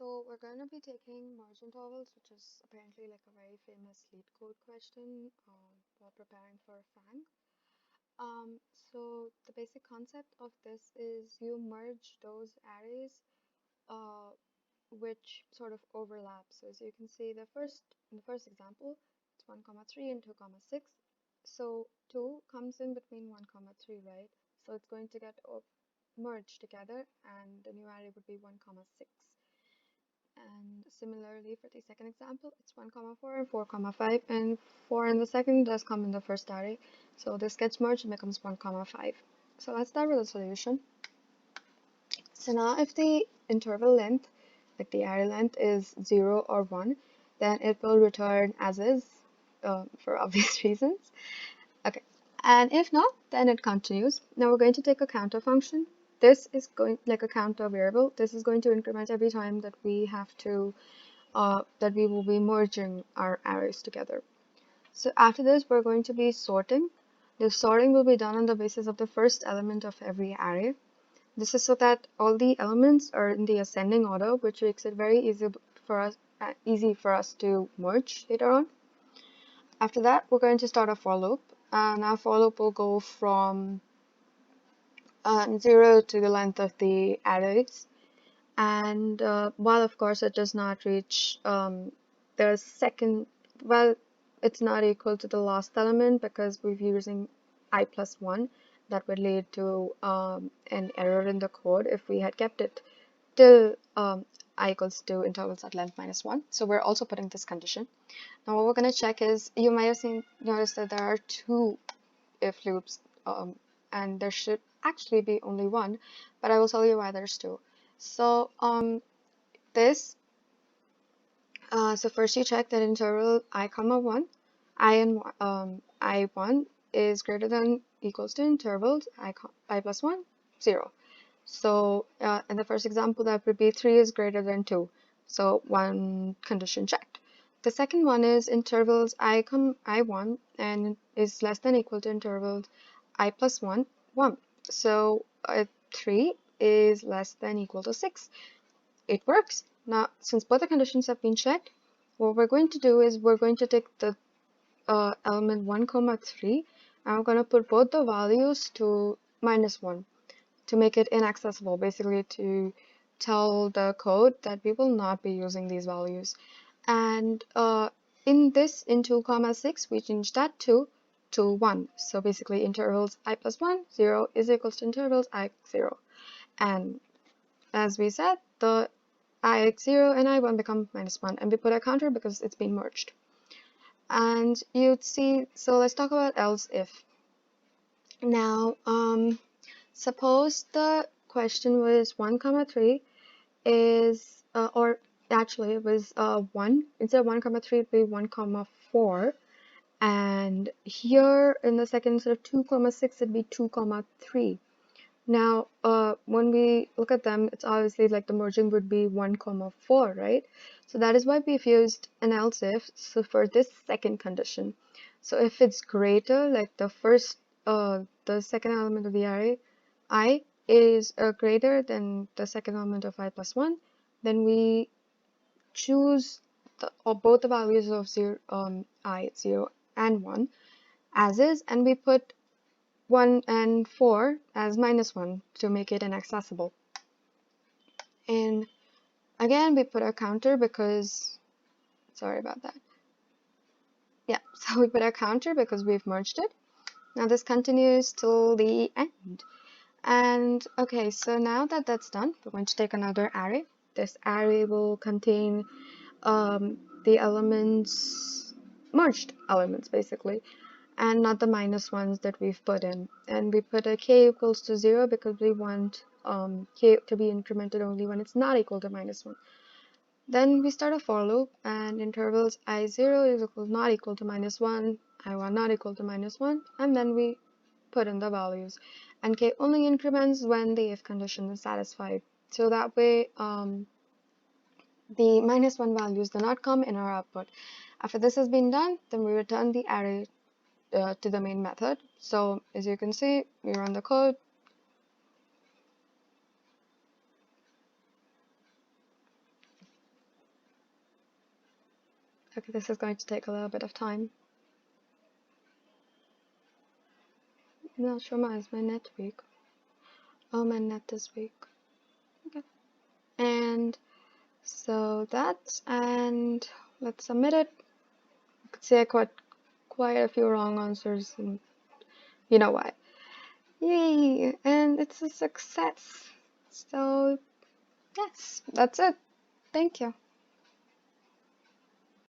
So we're going to be taking merge intervals, which is apparently like a very famous leet code question while preparing for FANG. So the basic concept of this is you merge those arrays uh, which sort of overlap. So as you can see, in the first example, it's 1 comma 3 and 2 comma 6. So 2 comes in between 1 comma 3, right? So it's going to get merged together, and the new array would be 1 comma 6. And similarly for the second example, it's 1 comma 4 and 4 comma 5, and 4 in the second does come in the first array. So this gets merged and becomes 1 comma 5. So let's start with the solution. So now if the interval length, like the array length, is 0 or 1, then it will return as is for obvious reasons. Okay, and if not, then it continues. Now we're going to take a counter function. This is going like a counter variable. This is going to increment every time that we have to that we will be merging our arrays together. So after this, we're going to be sorting. The sorting will be done on the basis of the first element of every array. This is so that all the elements are in the ascending order, which makes it very easy for us to merge later on. After that, we're going to start a for loop, and our for loop will go from 0 to the length of the arrays. And while of course it does not reach the second, well, it's not equal to the last element because we're using I plus 1. That would lead to an error in the code if we had kept it till I equals to intervals at length minus 1. So we're also putting this condition. Now what we're going to check is, you might have noticed that there are two if loops, and there should actually be only one, but I will tell you why there's two. So this so first you check that interval I comma 1, I1 is greater than equals to intervals I plus 1, 0. So in the first example, that would be 3 is greater than 2. So one condition checked. The second one is intervals I1 and is less than equal to intervals I plus 1, 1. So 3 is less than equal to 6. It works. Now, since both the conditions have been checked, what we're going to do is we're going to take the element 1 comma 3, and we're going to put both the values to minus 1 to make it inaccessible, basically to tell the code that we will not be using these values. And in 2 comma 6, we change that to 1. So basically intervals I plus 1, 0 is equals to intervals I 0. And as we said, the I0 and I1 become minus 1, and we put a counter because it's been merged. And you'd see, so let's talk about else if. Now, suppose the question was 1 comma 3 is, or actually it was 1, instead of 1 comma 3, it would be 1 comma 4. And here in the second, instead of 2 comma 6, it'd be 2 comma 3. Now, when we look at them, it's obviously like the merging would be 1 comma 4, right? So that is why we've used an else if, so for this second condition. So if it's greater, like the second element of the array, I is greater than the second element of I plus 1, then we choose both the values of I, 0 and 1 as is, and we put 1 and 4 as minus 1 to make it inaccessible. And again, we put our counter because, sorry about that. Yeah, so we put our counter because we've merged it. Now this continues till the end. And okay, so now that that's done, we're going to take another array. This array will contain the elements, merged elements basically, and not the minus ones that we've put in. And we put a k equals to 0 because we want k to be incremented only when it's not equal to minus 1. Then we start a for loop, and intervals I0 is not equal to minus 1, I1 not equal to minus 1, and then we put in the values. And k only increments when the if condition is satisfied. So that way the minus 1 values do not come in our output. After this has been done, then we return the array to the main method. So as you can see, we run the code. Okay, this is going to take a little bit of time. I'm not sure why is my net weak. Oh, my net is weak. Okay. And so that, and let's submit it. You can see I got quite a few wrong answers, and you know why. Yay! And it's a success. So, yes, that's it. Thank you.